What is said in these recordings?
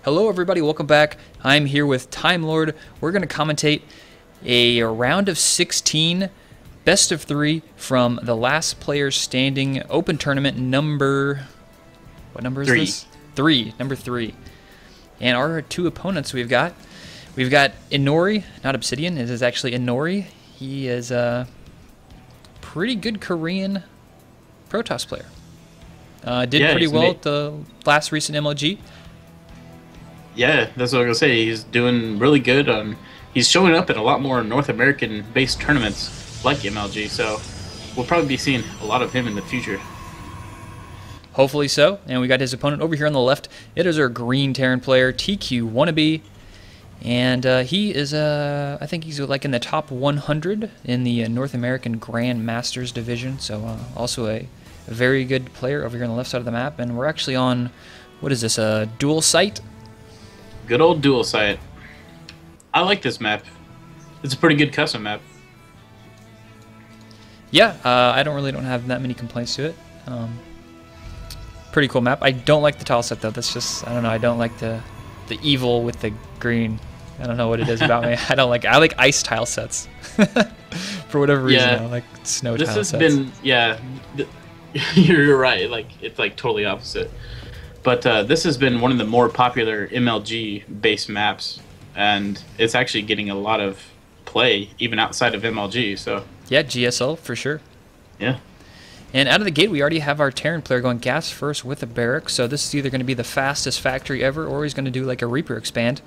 Hello everybody, welcome back. I'm here with Time Lord. We're going to commentate a round of 16, best of 3 from the last player standing open tournament number... What number is this? 3. Number 3. And our two opponents we've got Inori, not Obsidian, it is actually Inori. He is a pretty good Korean Protoss player. Did pretty well at the last recent MLG. Yeah, that's what I was gonna say. He's doing really good. He's showing up in a lot more North American-based tournaments like MLG, so we'll probably be seeing a lot of him in the future. Hopefully so. And we got his opponent over here on the left. It is our green Terran player, tqwannabe, and he is I think he's like in the top 100 in the North American Grand Masters division. So also a very good player over here on the left side of the map. And we're actually on, what is this? A dual site. Good old dual site. I like this map. It's a pretty good custom map. Yeah, I don't have that many complaints to it. Pretty cool map. I don't like the tile set though. That's just, I don't know. I don't like the evil with the green. I don't know what it is about me. I like ice tile sets. For whatever reason, I like snow tile sets. This has been, you're right. Like it's like totally opposite. But this has been one of the more popular MLG-based maps, and it's actually getting a lot of play, even outside of MLG, so... Yeah, GSL, for sure. Yeah. And out of the gate, we already have our Terran player going gas first with a Barrack, so this is either going to be the fastest factory ever, or he's going to do like a Reaper expand.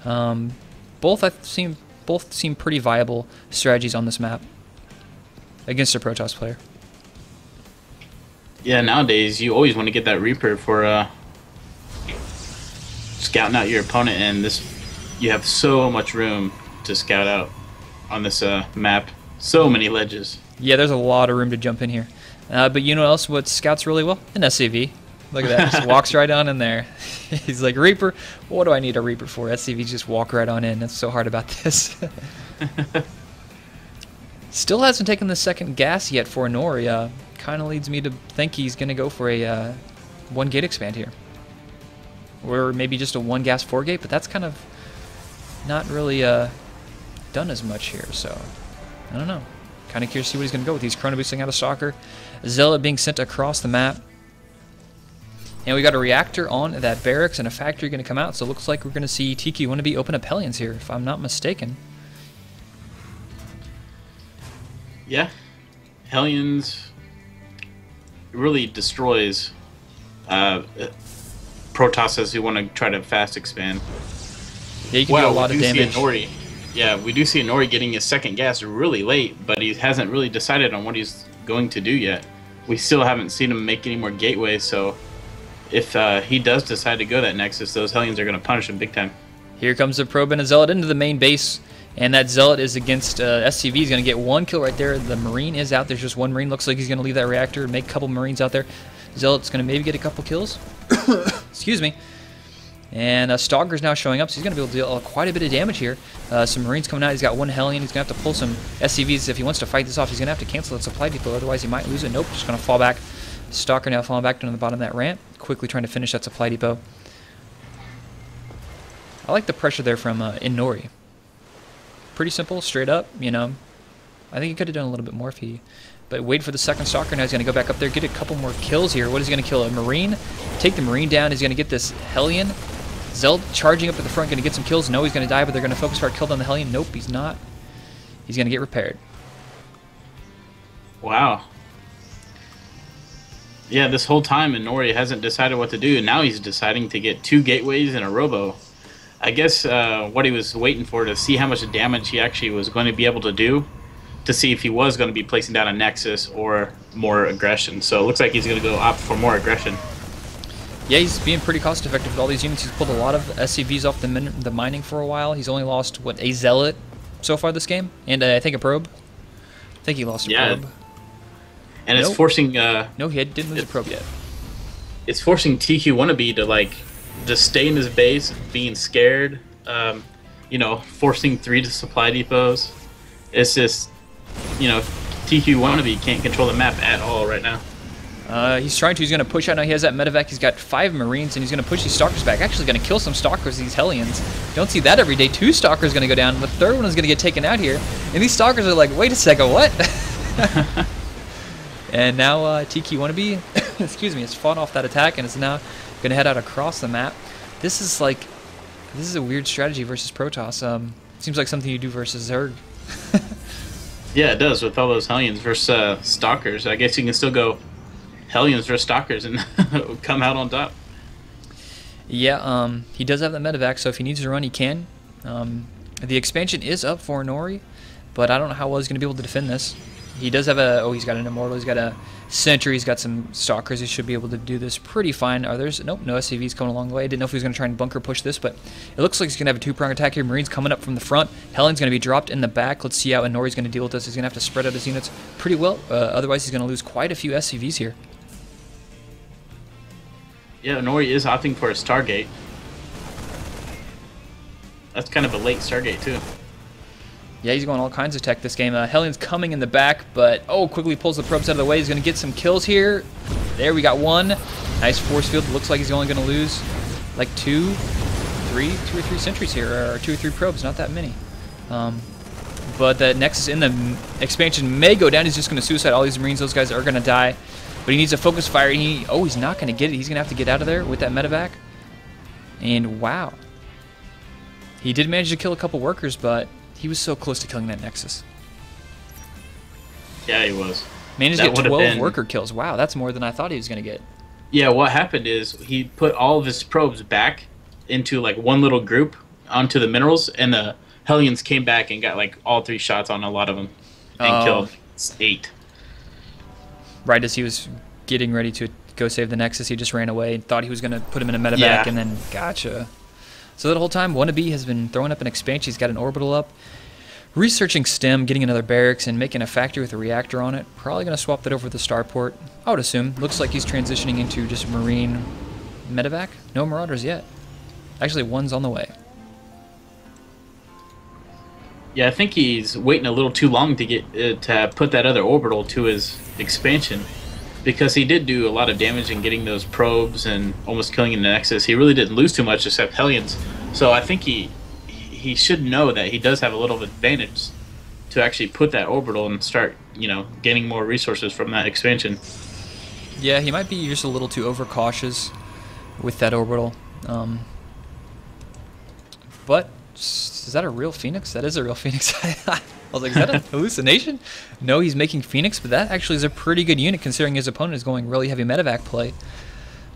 Both seem pretty viable strategies on this map against a Protoss player. Yeah, nowadays, you always want to get that Reaper for... scouting out your opponent, and you have so much room to scout out on this map. So many ledges. Yeah, there's a lot of room to jump in here. But you know what scouts really well? An SCV. Look at that, just walks right on in there. He's like, Reaper, what do I need a Reaper for? SCVs just walk right on in. That's so hard about this. Still hasn't taken the second gas yet for Inori. Kind of leads me to think he's going to go for a 1 gate expand here. Or maybe just a 1 gas 4 gate, but that's kind of not really done as much here, so I don't know. Kind of curious to see what he's going to go with. He's chrono boosting out a Stalker, Zealot being sent across the map, and we got a reactor on that barracks and a factory going to come out, so it looks like we're going to see tqwannabe open up Hellions here, if I'm not mistaken. Yeah, Hellions really destroys Protosses who want to try to fast expand. Yeah, you can do a lot of damage. We do see Inori getting his second gas really late, but he hasn't really decided on what he's going to do yet. We still haven't seen him make any more gateways, so if he does decide to go that Nexus, those Hellions are going to punish him big time. Here comes a probe and a Zealot into the main base, and that Zealot is against SCV. He's going to get 1 kill right there. The Marine is out. There's just 1 Marine. Looks like he's going to leave that reactor and make a couple Marines out there. Zealot's going to maybe get a couple kills. Excuse me. And Stalker's now showing up, so he's going to be able to deal quite a bit of damage here. Some Marines coming out. He's got 1 Hellion. He's going to have to pull some SCVs. If he wants to fight this off, he's going to have to cancel that supply depot, otherwise he might lose it. Nope, just going to fall back. Stalker now falling back down to the bottom of that ramp, quickly trying to finish that supply depot. I like the pressure there from Inori. Pretty simple, straight up, you know. I think he could have done a little bit more if he... But wait for the second Stalker. Now he's going to go back up there, get a couple more kills here. What is he going to kill? A Marine? Take the Marine down. He's going to get this Hellion. Zeld charging up at the front, going to get some kills. No, he's going to die, but they're going to focus hard kill on the Hellion. Nope, he's not. He's going to get repaired. Wow. Yeah, this whole time Inori hasn't decided what to do, and now he's deciding to get 2 gateways and a robo. I guess what he was waiting for to see how much damage he actually was going to be able to do, to see if he was going to be placing down a Nexus or more aggression. So it looks like he's going to go opt for more aggression. Yeah, he's being pretty cost effective with all these units. He's pulled a lot of SCVs off the mining for a while. He's only lost, what, a Zealot so far this game? And I think a probe. I think he lost a probe. And it's forcing... no, he didn't lose a probe yet. It's forcing tqwannabe to, like, just stay in his base, being scared, you know, forcing 3 supply depots. It's just, you know, tqwannabe can't control the map at all right now. He's trying to. He's going to push out. Now he has that medevac. He's got 5 Marines, and he's going to push these Stalkers back. Actually going to kill some Stalkers, these Hellions. Don't see that every day. 2 Stalkers going to go down. The 3rd one is going to get taken out here. And these Stalkers are like, wait a second, what? And now tqwannabe, excuse me, has fought off that attack and is now going to head out across the map. This is a weird strategy versus Protoss. Seems like something you do versus Zerg. Yeah, it does, with all those Hellions versus Stalkers. I guess you can still go Hellions versus Stalkers and come out on top. Yeah, he does have that medevac, so if he needs to run, he can. The expansion is up for Inori, but I don't know how well he's going to be able to defend this. He does have a... Oh, he's got an Immortal. He's got a Sentry. He's got some Stalkers. He should be able to do this pretty fine. Are there's... Nope, no SCVs coming along the way. I didn't know if he was going to try and bunker push this, but it looks like he's going to have a 2-prong attack here. Marines coming up from the front. Hellion's going to be dropped in the back. Let's see how Inori's going to deal with this. He's going to have to spread out his units pretty well. Otherwise, he's going to lose quite a few SCVs here. Yeah, Inori is opting for a Stargate. That's kind of a late Stargate, too. Yeah, he's going all kinds of tech this game. Hellion's coming in the back, but quickly pulls the probes out of the way. He's going to get some kills here. There, we got 1. Nice force field. Looks like he's only going to lose like 2 or 3 sentries here, or 2 or 3 probes. Not that many. But the Nexus in the expansion may go down. He's just going to suicide all these Marines. Those guys are going to die. But he needs a focus fire. He's not going to get it. He's going to have to get out of there with that medevac. And wow. He did manage to kill a couple workers, but he was so close to killing that Nexus. Yeah, he was. Managed to get 12 worker kills. Wow, that's more than I thought he was going to get. Yeah, what happened is he put all of his probes back into like one little group onto the minerals, and the Hellions came back and got like all 3 shots on a lot of them and killed 8. Right as he was getting ready to go save the Nexus, he just ran away and thought he was going to put him in a medevac, and then gotcha. So that whole time, Wannabe has been throwing up an expansion. He's got an orbital up, researching STEM, getting another barracks, and making a factory with a reactor on it. Probably going to swap that over to the starport, I would assume. Looks like he's transitioning into just Marine medevac. No Marauders yet. Actually, 1's on the way. Yeah, I think he's waiting a little too long to get to put that other orbital to his expansion, because he did do a lot of damage in getting those probes and almost killing the Nexus. He really didn't lose too much except Hellions. So I think he should know that he does have a little advantage to actually put that orbital and start, gaining more resources from that expansion. Yeah, he might be just a little too overcautious with that orbital. But is that a real Phoenix? That is a real Phoenix. I was like, is that a hallucination? No, he's making Phoenix, but that actually is a pretty good unit considering his opponent is going really heavy medevac play.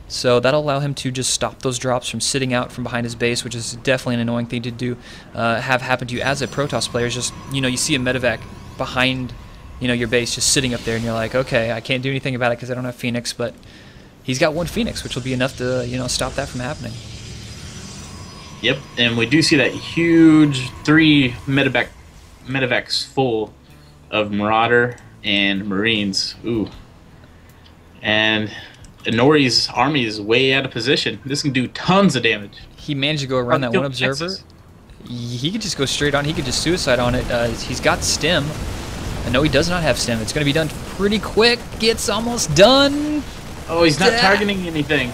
So that'll allow him to just stop those drops from sitting out from behind his base, which is definitely an annoying thing to do, have happen to you as a Protoss player. It's just, you see a medevac behind, your base just sitting up there, and you're like, okay, I can't do anything about it because I don't have Phoenix, but he's got 1 Phoenix, which will be enough to, stop that from happening. Yep, and we do see that huge 3 medevacs full of Marauder and Marines. Ooh. And Inori's army is way out of position. This can do tons of damage. He managed to go around that 1 observer. He could just go straight on. He could just suicide on it. He's got stem. No, he does not have stem. It's going to be done pretty quick. It's almost done. Oh, he's not targeting anything.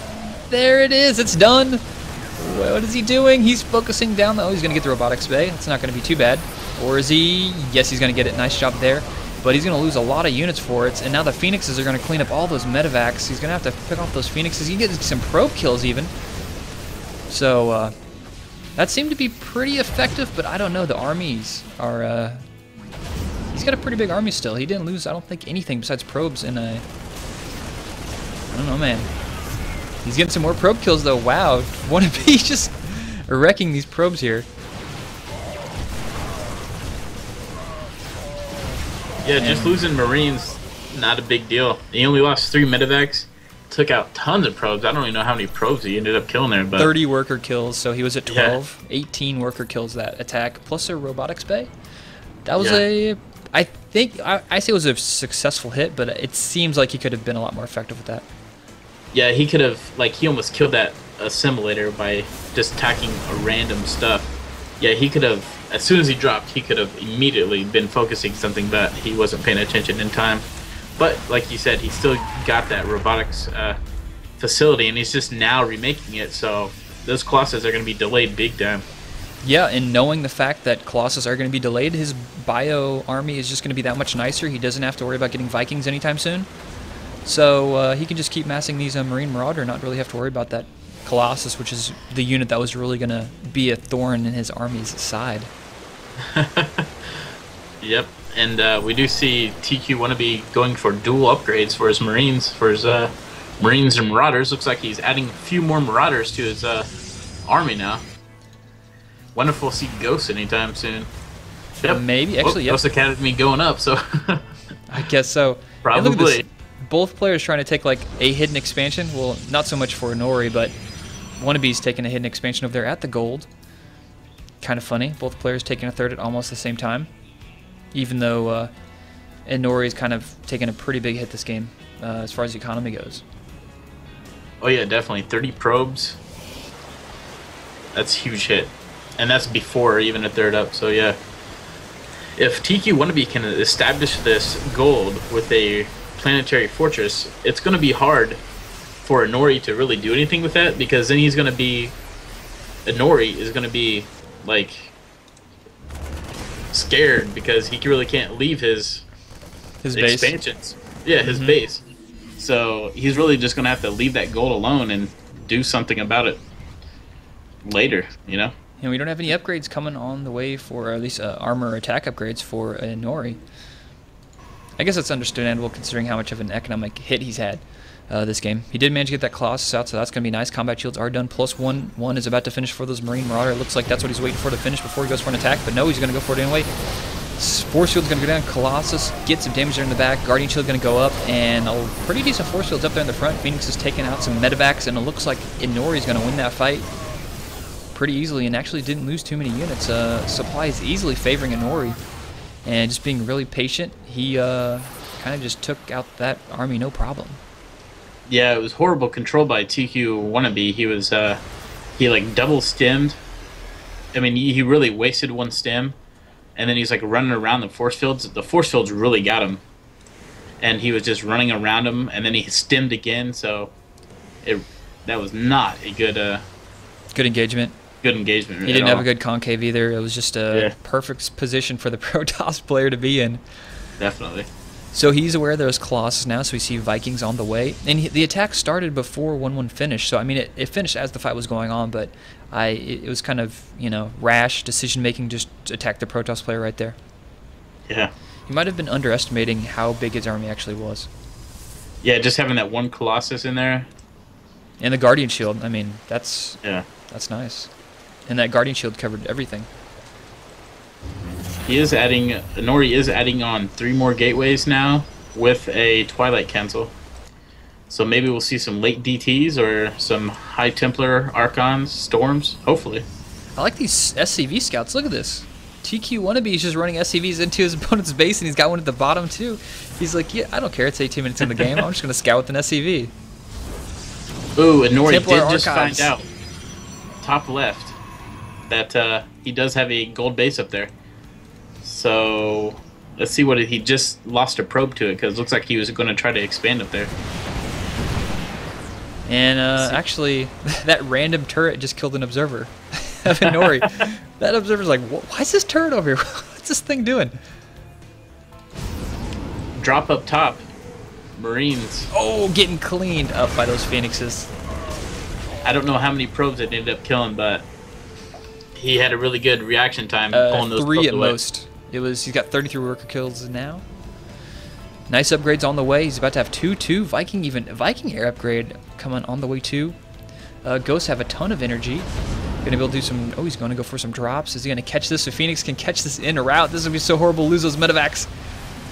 There it is. It's done. What is he doing? He's focusing down. Oh, he's going to get the robotics bay. That's not going to be too bad. Or is he? Yes, he's going to get it. Nice job there. But he's going to lose a lot of units for it. And now the Phoenixes are going to clean up all those medevacs. He's going to have to pick off those Phoenixes. He can get some probe kills even. So that seemed to be pretty effective, but I don't know. The armies are... he's got a pretty big army still. He didn't lose, I don't think, anything besides probes in a... I don't know, man. He's getting some more probe kills, though. Wow. Wannabe just wrecking these probes here. Yeah, just losing Marines, not a big deal. He only lost 3 medevacs, took out tons of probes. I don't even know how many probes he ended up killing there. But 30 worker kills, so he was at 12. Yeah. 18 worker kills that attack, plus a robotics bay. That was I think, I say it was a successful hit, but it seems like he could have been a lot more effective with that. Yeah, he could have, he almost killed that assimilator by just attacking a random stuff. Yeah, he could have, as soon as he dropped, he could have immediately been focusing something, but he wasn't paying attention in time. But like you said, he still got that robotics facility, and he's just now remaking it. So those Colossus are going to be delayed big time. Yeah, and knowing the fact that Colossus are going to be delayed, his bio army is just going to be that much nicer. He doesn't have to worry about getting Vikings anytime soon. So he can just keep massing these Marine Marauder, not really have to worry about that Colossus, which is the unit that was really going to be a thorn in his army's side. Yep, and we do see tqwannabe going for dual upgrades for his Marines, Marines and Marauders. Looks like he's adding a few more Marauders to his army now. Wonder if we'll see Ghosts anytime soon. Yep. Maybe, actually, Ghost Academy going up, so... I guess so. Probably. Both players trying to take like a hidden expansion. Well, not so much for Inori, but Wannabe's taking a hidden expansion over there at the gold. Kind of funny. Both players taking a third at almost the same time. Even though Inori's kind of taking a pretty big hit this game as far as the economy goes. Oh yeah, definitely. 30 probes. That's a huge hit. And that's before even a third up, so yeah. If tqwannabe can establish this gold with a planetary fortress, it's going to be hard for Inori to really do anything with that, because then he's going to be... Inori is going to be, like, scared because he really can't leave his expansions. Yeah, his base. So he's really just going to have to leave that gold alone and do something about it later, you know? And we don't have any upgrades coming on the way for, at least armor attack upgrades for Inori. I guess that's understandable considering how much of an economic hit he's had this game. He did manage to get that Colossus out, so that's going to be nice. Combat shields are done. +1 is about to finish for those Marine Marauder. It looks like that's what he's waiting for to finish before he goes for an attack, but no, he's going to go for it anyway. Force shield's going to go down. Colossus gets some damage there in the back. Guardian shield going to go up, and a pretty decent force shield's up there in the front. Phoenix is taking out some medevacs, and it looks like Inori's going to win that fight pretty easily, and actually didn't lose too many units. Supply is easily favoring Inori, and just being really patient, he kind of just took out that army no problem. Yeah, it was horrible control by tqwannabe. He was he like double stemmed. I mean, he really wasted one stem, and then he's like running around the force fields. The force fields really got him, and he was just running around him, and then he stemmed again. So that was not a good good engagement. Good engagement. He didn't have a good concave either. It was just a perfect position for the Protoss player to be in. Definitely. So he's aware there's Colossus now, so we see Vikings on the way. And the attack started before 1-1 finished, so I mean, it finished as the fight was going on, but it was kind of, you know, rash decision-making, just attack the Protoss player right there. Yeah. He might have been underestimating how big his army actually was. Yeah, just having that one Colossus in there. And the Guardian Shield, I mean, that's nice. And that Guardian Shield covered everything. He is adding, Inori is adding on 3 more gateways now with a Twilight cancel. So maybe we'll see some late DTs or some High Templar Archons, Storms, hopefully. I like these SCV scouts. Look at this. tqwannabe is just running SCVs into his opponent's base, and he's got one at the bottom too. He's like, yeah, I don't care. It's 18 minutes in the game. I'm just going to scout with an SCV. Ooh, Inori did just find out, top left, that he does have a gold base up there. So let's see what he just lost a probe to it, because it looks like he was going to try to expand up there. And actually, that random turret just killed an observer of Inori. That observer's like, why is this turret over here? What's this thing doing? Drop up top. Marines. Oh, getting cleaned up by those Phoenixes. I don't know how many probes it ended up killing, but he had a really good reaction time pulling those 3 probes at away. most. He's got 33 worker kills now. Nice upgrades on the way. He's about to have 2 Viking air upgrade coming on the way too. Ghosts have a ton of energy. Gonna be able to do some. Oh, he's gonna go for some drops. Is he gonna catch this? If Phoenix can catch this in or out, this is gonna be so horrible. Lose those medevacs.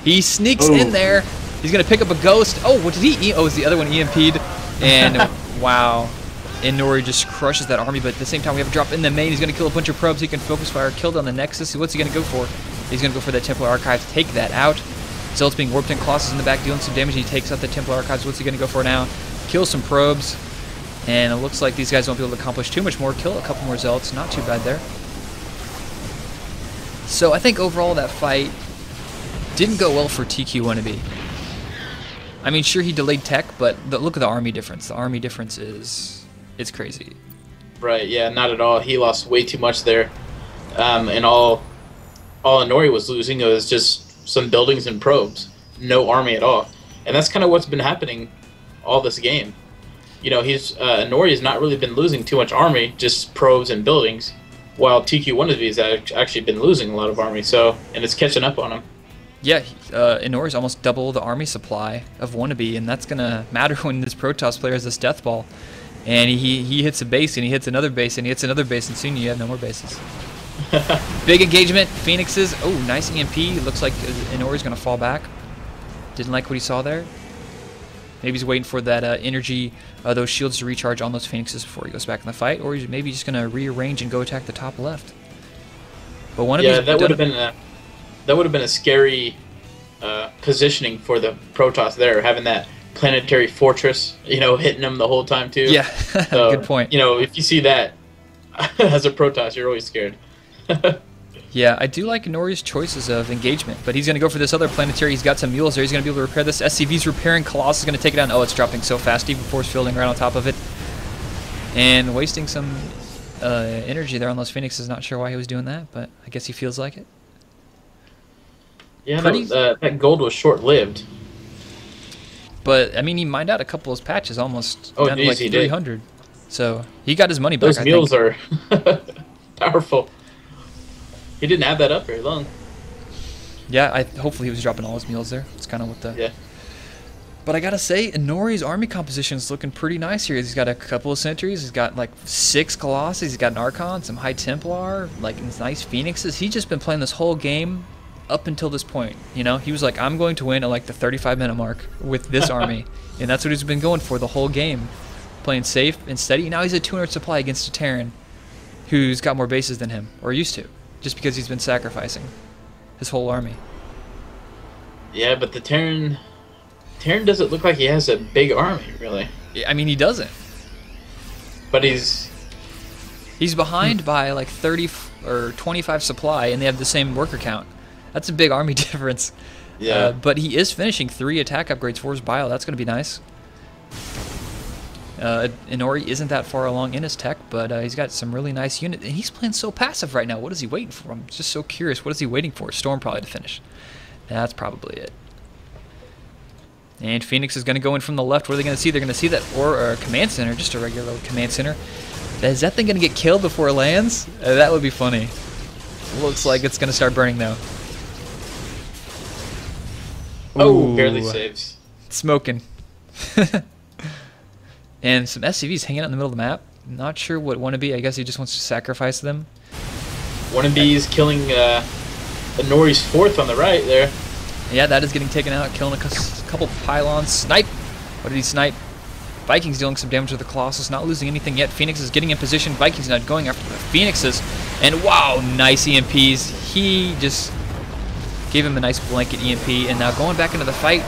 He sneaks in there. He's gonna pick up a ghost. Oh, what did he? Oh, is the other one EMP'd? And wow, Inori just crushes that army. But at the same time, we have a drop in the main. He's gonna kill a bunch of probes. He can focus fire, kill down the Nexus. What's he gonna go for? He's gonna go for that Templar Archives. Take that out. Zealot's being warped in. Colossus in the back, dealing some damage. He takes out the Templar Archives. What's he gonna go for now? Kill some probes. And it looks like these guys won't be able to accomplish too much more. Kill a couple more Zealots. Not too bad there. So I think overall that fight didn't go well for tqwannabe. I mean, sure, he delayed tech, but look at the army difference. The army difference it's crazy. Right, yeah, not at all. He lost way too much there. And all Inori was losing was just some buildings and probes. No army at all. And that's kind of what's been happening all this game. You know, Inori has not really been losing too much army, just probes and buildings, while tqwannabe has actually been losing a lot of army, and it's catching up on him. Yeah, Inori's almost double the army supply of Wannabe, and that's going to matter when this Protoss player has this Death Ball. And he hits a base, and he hits another base, and he hits another base, and soon you have no more bases. Big engagement, Phoenixes. Oh, nice EMP. Looks like Inori's going to fall back. Didn't like what he saw there. Maybe he's waiting for that energy, those shields to recharge on those Phoenixes before he goes back in the fight, or he's maybe just going to rearrange and go attack the top left. But yeah, that would have been a scary positioning for the Protoss there, having that planetary fortress, you know, hitting them the whole time too. Yeah, so, good point. You know, if you see that as a Protoss, you're always scared. Yeah, I do like Inori's choices of engagement, but he's going to go for this other planetary. He's got some mules there. He's going to be able to repair this. SCV's repairing. Colossus is going to take it down. Oh, it's dropping so fast. Even force fielding right on top of it. And wasting some energy there on those Phoenixes. Not sure why he was doing that, but I guess he feels like it. Yeah, that gold was short-lived. But, I mean, he mined out a couple of his patches almost down to like 300. So he got his money back, Those mules are powerful. He didn't have that up very long. Yeah, hopefully he was dropping all his mules there. It's kind of what the... Yeah. But I gotta say, Inori's army composition is looking pretty nice here. He's got a couple of sentries. He's got like 6 Colossus. He's got an Archon, some High Templar, like nice Phoenixes. He's just been playing this whole game up until this point. You know, he was like, I'm going to win at like the 35-minute mark with this army. And that's what he's been going for the whole game. Playing safe and steady. Now he's at 200 supply against a Terran who's got more bases than him, or used to. Just because he's been sacrificing his whole army. Yeah, but the Terran doesn't look like he has a big army, really. I mean, he doesn't. But he's behind by like 30 or 25 supply, and they have the same worker count. That's a big army difference. Yeah. But he is finishing 3 attack upgrades for his bio. That's going to be nice. Inori isn't that far along in his tech, but he's got some really nice units. And he's playing so passive right now. What is he waiting for? I'm just so curious. What is he waiting for? Storm probably to finish. That's probably it. And Phoenix is going to go in from the left. What are they going to see? They're going to see that or command center, just a regular command center. Is that thing going to get killed before it lands? That would be funny. Looks like it's going to start burning now. Oh, barely saves. Smoking. And some SCVs hanging out in the middle of the map. Not sure what Wannabe. I guess he just wants to sacrifice them. Wannabe's killing Inori's 4th on the right there. Yeah, that is getting taken out. Killing a couple pylons. Snipe. What did he snipe? Vikings dealing some damage to the Colossus. Not losing anything yet. Phoenix is getting in position. Vikings not going after the Phoenixes. And wow, nice EMPs. He just gave him a nice blanket EMP. And now going back into the fight.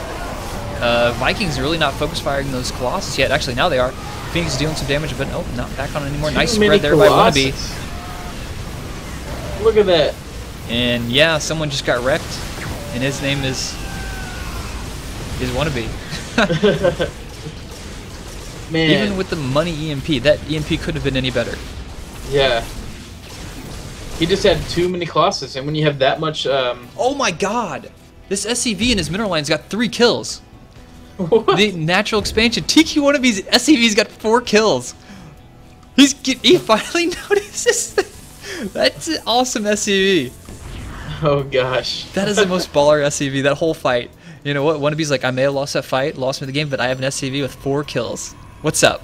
Vikings are really not focus firing those Colossus yet. Actually, now they are. Phoenix is dealing some damage, but oh, not back on anymore. Nice spread there by Wannabe. Look at that. And yeah, someone just got wrecked, and his name is Wannabe. Man. Even with the money EMP, that EMP couldn't have been any better. Yeah. He just had too many Colossus, and when you have that much... Oh my god! This SCV in his mineral line's got 3 kills. What? The natural expansion. tqwannabe's SCV's got 4 kills. He finally notices that's an awesome SCV. Oh gosh. That is the most baller SCV, that whole fight. You know what? Wannabe's like, I may have lost that fight, lost me the game, but I have an SCV with 4 kills. What's up?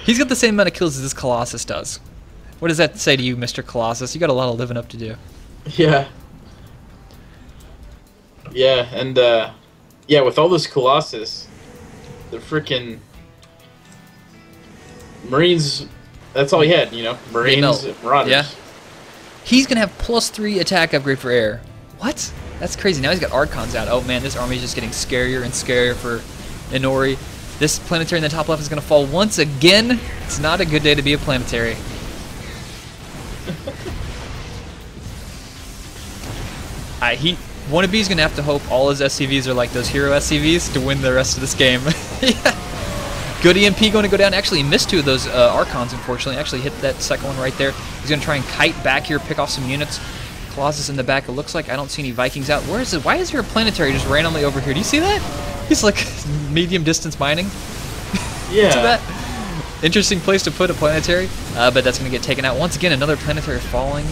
He's got the same amount of kills as this Colossus does. What does that say to you, Mr. Colossus? You got a lot of living up to do. Yeah. Yeah, and yeah, with all this Colossus, the freaking Marines, that's all he had, you know? Marines, Marauders. Yeah. He's going to have +3 attack upgrade for air. What? That's crazy. Now he's got Archons out. Oh man, this army is just getting scarier and scarier for Inori. This planetary in the top left is going to fall once again. It's not a good day to be a planetary. Wannabe's going to have to hope all his SCVs are like those hero SCVs to win the rest of this game. Yeah. Good EMP going to go down. Actually, he missed 2 of those Archons, unfortunately. Actually hit that second one right there. He's going to try and kite back here, pick off some units. Colossus in the back. It looks like I don't see any Vikings out. Where is it? Why is there a planetary just randomly over here? Do you see that? He's like medium distance mining. Yeah. See that? Interesting place to put a planetary, but that's going to get taken out. Once again, another planetary falling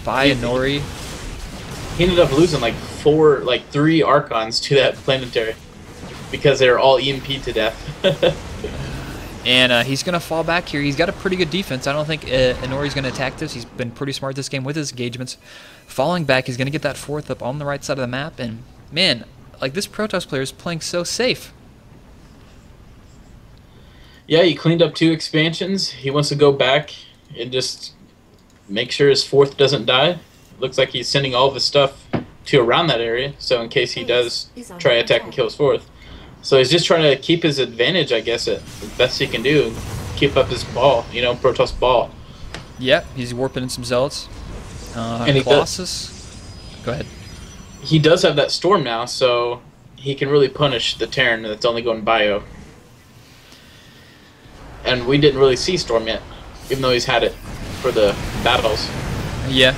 by Inori. He ended up losing like 3 Archons to that planetary because they're all EMP to death. And he's going to fall back here. He's got a pretty good defense. I don't think Inori's going to attack this. He's been pretty smart this game with his engagements. Falling back, he's going to get that 4th up on the right side of the map. And, man, like this Protoss player is playing so safe. Yeah, he cleaned up 2 expansions. He wants to go back and just make sure his 4th doesn't die. Looks like he's sending all of his stuff to around that area, so in case he does try to attack and kill his 4th. So he's just trying to keep his advantage, I guess, at the best he can do. Keep up his ball, you know, Protoss ball. Yep, he's warping in some Zealots. And Colossus. Go ahead. He does have that Storm now, so he can really punish the Terran that's only going bio. And we didn't really see Storm yet, even though he's had it for the battles. Yeah.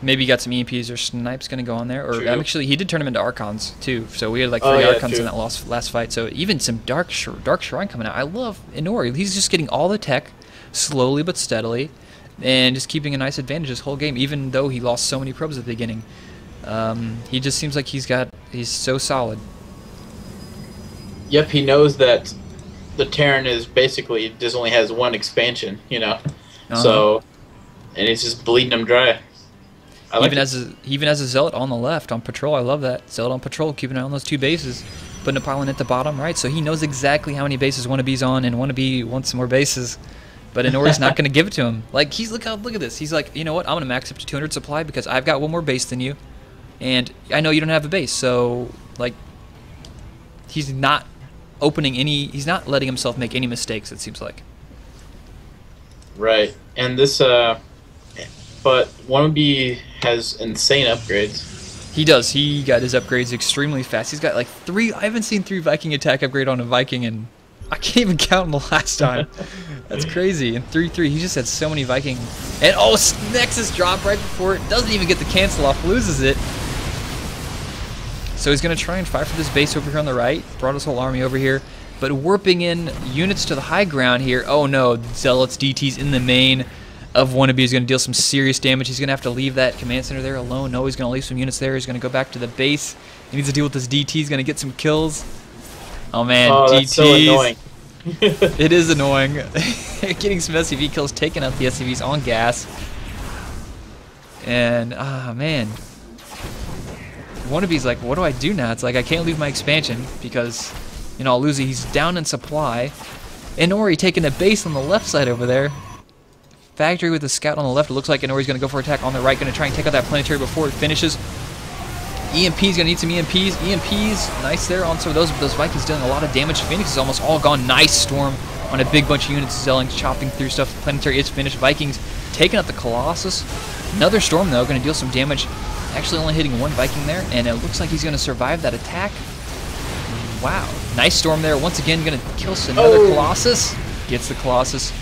Maybe he got some EMPs or snipes going to go on there. Or True. actually, he did turn them into Archons, too. So we had like 3 Archons in that last fight. So even some Dark Shrine coming out. I love Inori. He's just getting all the tech slowly but steadily and just keeping a nice advantage this whole game, even though he lost so many probes at the beginning. He just seems like he's so solid. Yep, he knows that the Terran is basically just only has 1 expansion, you know. So, and it's just bleeding him dry. Even as a Zealot on the left on patrol, I love that. Zealot on patrol, keeping an eye on those 2 bases, putting a pylon at the bottom, right? So he knows exactly how many bases Wannabe's on, and Wannabe wants some more bases. But Inori's not going to give it to him. Like, look at this. He's like, you know what? I'm going to max up to 200 supply because I've got 1 more base than you, and I know you don't have a base. So, like, he's not he's not letting himself make any mistakes, it seems like. Right. And this, but Wannabe has insane upgrades. He does. He got his upgrades extremely fast. He's got like 3. I haven't seen 3 Viking attack upgrade on a Viking, and I can't even count them the last time. That's crazy. And 3-3, he just had so many Viking. And oh, Nexus drop right before it. Doesn't even get the cancel off. Loses it. So he's going to try and fight for this base over here on the right. Brought his whole army over here. But warping in units to the high ground here. Oh no, Zealots, DTs in the main of Wannabe is going to deal some serious damage. He's going to have to leave that command center there alone. No, he's going to leave some units there. He's going to go back to the base. He needs to deal with this DT. He's going to get some kills. Oh man, oh, DTs. That's so annoying. It is annoying. Getting some SCV kills, taking out the SCVs on gas. And, man. Wannabe's like, what do I do now? It's like, I can't leave my expansion because, you know, I'll lose it. He's down in supply. Inori taking a base on the left side over there. Factory with the scout on the left. It looks like Inori's going to go for attack on the right. Going to try and take out that planetary before it finishes. EMP's going to need some EMPs. EMPs, nice there on some of those Vikings dealing a lot of damage. Phoenix is almost all gone. Nice storm on a big bunch of units. Zellings chopping through stuff. The planetary is finished. Vikings taking out the Colossus. Another storm, though, going to deal some damage. Actually only hitting 1 Viking there, and it looks like he's going to survive that attack. Wow. Nice storm there. Once again, going to kill another Colossus. Gets the Colossus.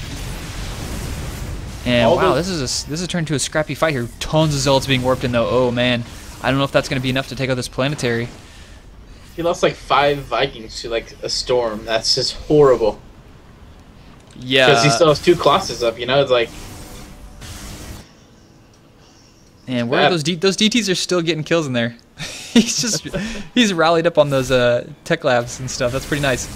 And wow, this is turned into a scrappy fight here. Tons of Zealots being warped in, though. Oh, man. I don't know if that's going to be enough to take out this planetary. He lost like 5 Vikings to like a storm. That's just horrible. Yeah. Because he still has 2 Colossus up, you know? It's like... And where are those DTs are still getting kills in there. he's rallied up on those tech labs and stuff. That's pretty nice.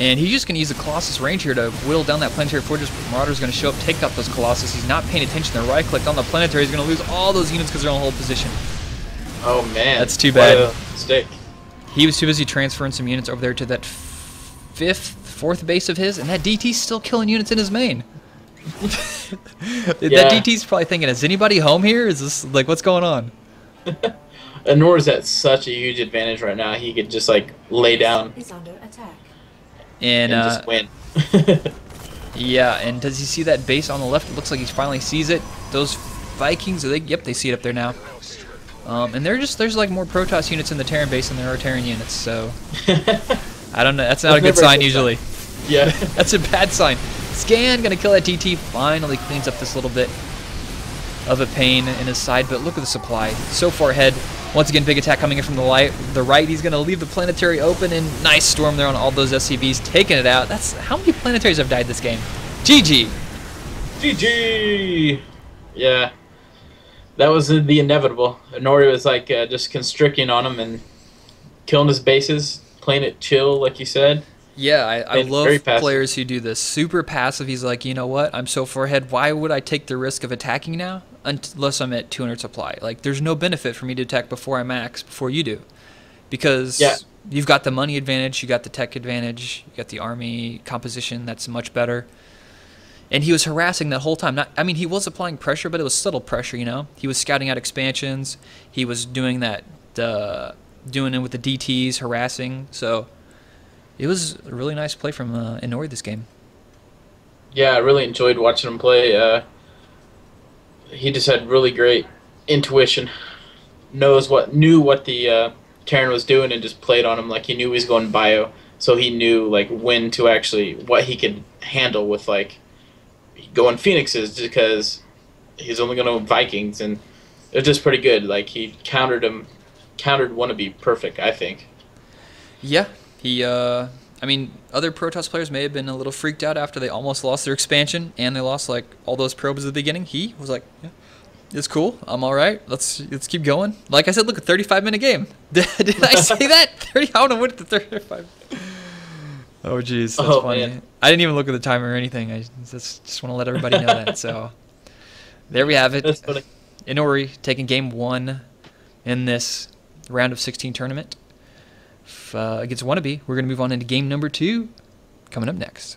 And he's just going to use the Colossus range here to whittle down that planetary fortress. Marauder's going to show up, take out those Colossus. He's not paying attention. They're right-clicked on the planetary. He's going to lose all those units because they're on hold position. Oh, man. That's too bad. What a mistake. He was too busy transferring some units over there to that 4th base of his, and that DT's still killing units in his main. That DT's probably thinking, is anybody home here? Is this, like, what's going on? Anor's at such a huge advantage right now. He could just, like, lay down. Is under attack. And just win. Yeah, and does he see that base on the left? It looks like he finally sees it. Those Vikings. Yep, they see it up there now. And there's like more Protoss units in the Terran base than there are Terran units. So I don't know. That's not a good sign usually. Yeah. That's a bad sign. Scan gonna kill that TT. Finally cleans up this little bit of a pain in his side. But look at the supply. So far ahead. Once again, big attack coming in from the right. He's gonna leave the planetary open, and nice storm there on all those SCVs, taking it out. That's how many planetaries have died this game. GG. GG. Yeah. That was the inevitable. Inori was like just constricting on him and killing his bases, playing it chill, like you said. Yeah, I love players who do this. Super passive. He's like, you know what? I'm so far ahead. Why would I take the risk of attacking now? Unless I'm at 200 supply. Like, there's no benefit for me to attack before I max, before you do. Because you've got the money advantage, you got the tech advantage, you got the army composition that's much better. And he was harassing that whole time. I mean, he was applying pressure, but it was subtle pressure, you know? He was scouting out expansions. He was doing that, doing it with the DTs, harassing. So it was a really nice play from Inori this game. Yeah, I really enjoyed watching him play. He just had really great intuition. Knew what the Terran was doing and just played on him like he knew he was going bio. So he knew like when to actually what he could handle with like going Phoenixes because he's only going to Vikings, and it was just pretty good. Like he countered Wannabe perfect, I think. Yeah, he. I mean, other Protoss players may have been a little freaked out after they almost lost their expansion and they lost like all those probes at the beginning. He was like, yeah, it's cool. I'm all right. Let's keep going. Like I said, look, a 35-minute game. Did I say that? 30. I want to win at the 35. Oh, jeez, that's funny. Man. I didn't even look at the timer or anything. I just want to let everybody know that. So there we have it. That's funny. Inori taking game 1 in this round of 16 tournament. Against Wannabe. We're going to move on into game number 2 coming up next.